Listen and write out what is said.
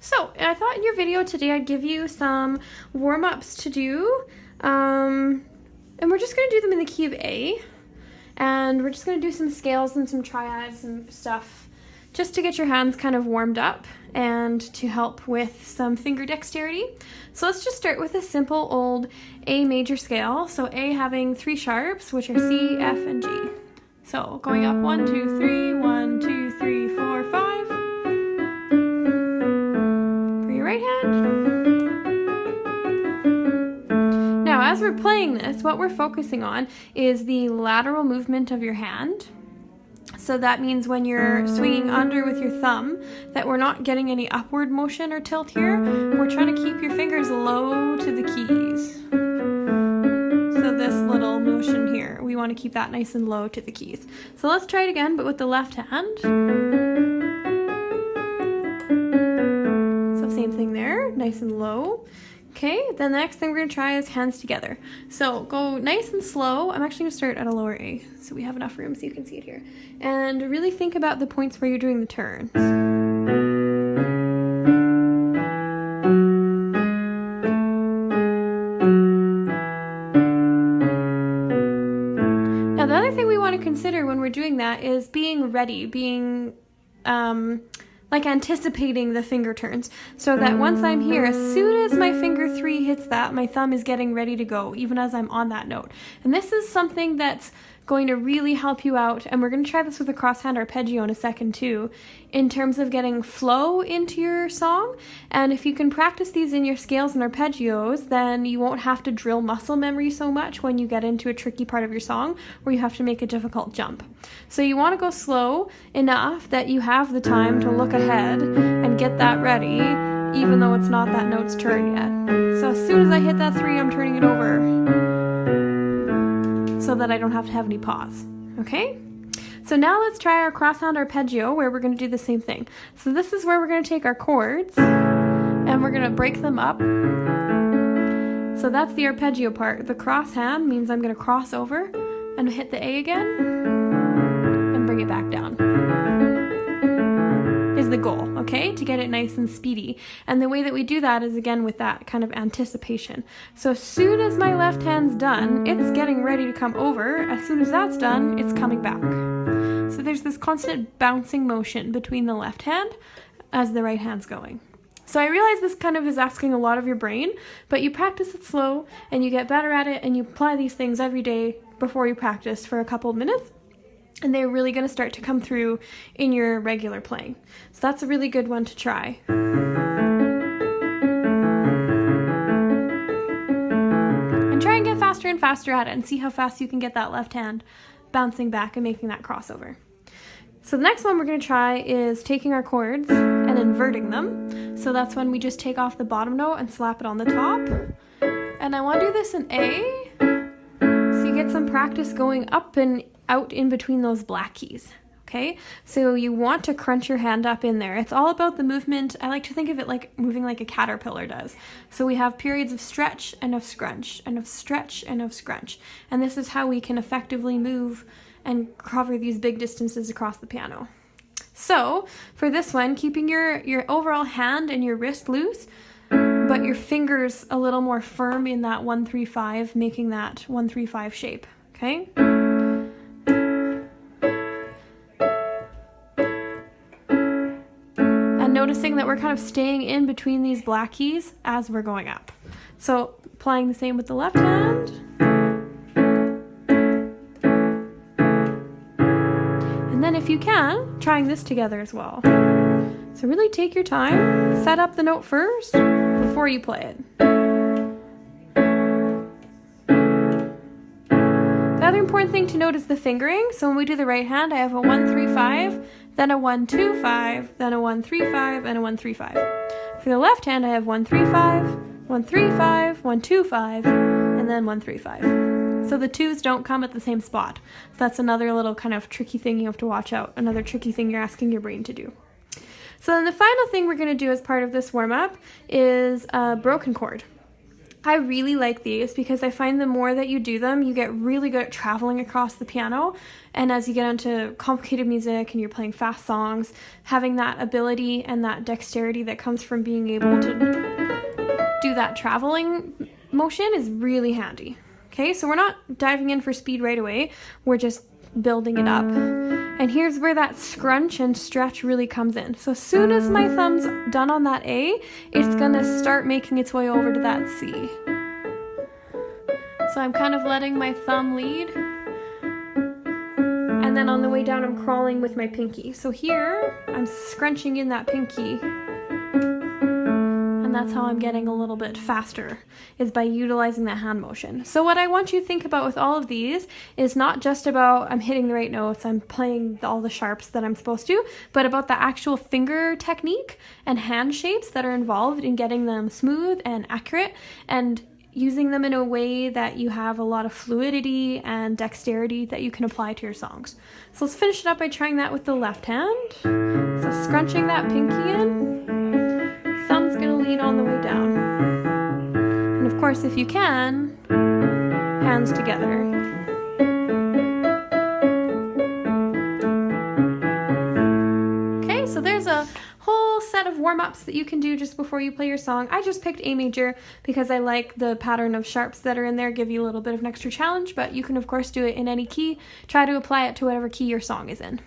So I thought in your video today I'd give you some warm-ups to do, and we're just going to do them in the key of A, and we're just going to do some scales and some triads and stuff just to get your hands kind of warmed up and to help with some finger dexterity. So let's just start with a simple old A major scale. So A having 3 sharps, which are C, F, and G. So going up 1, 2, 3, 1, 2, 3, 4, 5. For your right hand. Now as we're playing this, what we're focusing on is the lateral movement of your hand. So that means when you're swinging under with your thumb, that we're not getting any upward motion or tilt here. We're trying to keep your fingers low to the keys. So this little motion here, we want to keep that nice and low to the keys. So let's try it again, but with the left hand. So same thing there, nice and low. Okay, then the next thing we're going to try is hands together. So go nice and slow. I'm actually going to start at a lower A, so we have enough room so you can see it here. And really think about the points where you're doing the turns. Now the other thing we want to consider when we're doing that is being ready, being like anticipating the finger turns, so that once I'm here, as soon as my finger 3 hits that, my thumb is getting ready to go, even as I'm on that note. And this is something that's going to really help you out, and we're going to try this with a crosshand arpeggio in a second too, in terms of getting flow into your song. And if you can practice these in your scales and arpeggios, then you won't have to drill muscle memory so much when you get into a tricky part of your song where you have to make a difficult jump. So you want to go slow enough that you have the time to look ahead and get that ready, even though it's not that note's turn yet. So as soon as I hit that 3, I'm turning it over, so that I don't have to have any pause. Okay? So now let's try our crosshand arpeggio, where we're going to do the same thing. So this is where we're going to take our chords and we're going to break them up. So that's the arpeggio part. The crosshand means I'm going to cross over and hit the A again and bring it back down. Is the goal, okay? To get it nice and speedy. And the way that we do that is again with that kind of anticipation. So as soon as my left hand's done, it's getting ready to come over. As soon as that's done, it's coming back. So there's this constant bouncing motion between the left hand as the right hand's going. So I realize this kind of is asking a lot of your brain, but you practice it slow and you get better at it and you apply these things every day before you practice for a couple of minutes. And they're really going to start to come through in your regular playing. So that's a really good one to try. And try and get faster and faster at it and see how fast you can get that left hand bouncing back and making that crossover. So the next one we're going to try is taking our chords and inverting them. So that's when we just take off the bottom note and slap it on the top. And I want to do this in A, so you get some practice going up and out in between those black keys, okay? So you want to crunch your hand up in there. It's all about the movement. I like to think of it like moving like a caterpillar does. So we have periods of stretch and of scrunch and of stretch and of scrunch. And this is how we can effectively move and cover these big distances across the piano. So for this one, keeping your overall hand and your wrist loose, but your fingers a little more firm in that 1-3-5, making that 1-3-5 shape, okay? Noticing that we're kind of staying in between these black keys as we're going up. So applying the same with the left hand. And then if you can, trying this together as well. So really take your time, set up the note first before you play it. The other important thing to note is the fingering. So when we do the right hand, I have a 1-3-5, then a 1-2-5, then a 1-3-5, and a 1-3-5. For the left hand, I have 1-3-5, 1-3-5, 1-2-5, and then 1-3-5. So the 2s don't come at the same spot. So that's another little kind of tricky thing you have to watch out, another tricky thing you're asking your brain to do. So then the final thing we're going to do as part of this warm-up is a broken chord. I really like these because I find the more that you do them, you get really good at traveling across the piano. And as you get into complicated music and you're playing fast songs, having that ability and that dexterity that comes from being able to do that traveling motion is really handy. Okay, so we're not diving in for speed right away. We're just building it up. And here's where that scrunch and stretch really comes in. So as soon as my thumb's done on that A, it's gonna start making its way over to that C. So I'm kind of letting my thumb lead. And then on the way down, I'm crawling with my pinky. So here, I'm scrunching in that pinky. And that's how I'm getting a little bit faster, is by utilizing that hand motion. So what I want you to think about with all of these is not just about I'm hitting the right notes, I'm playing all the sharps that I'm supposed to, but about the actual finger technique and hand shapes that are involved in getting them smooth and accurate, and using them in a way that you have a lot of fluidity and dexterity that you can apply to your songs. So let's finish it up by trying that with the left hand. So scrunching that pinky in. Thumb's gonna lead on the way down. And of course, if you can, hands together. Okay, so there's a whole set of warm-ups that you can do just before you play your song. I just picked A major because I like the pattern of sharps that are in there, give you a little bit of an extra challenge, but you can of course do it in any key. Try to apply it to whatever key your song is in.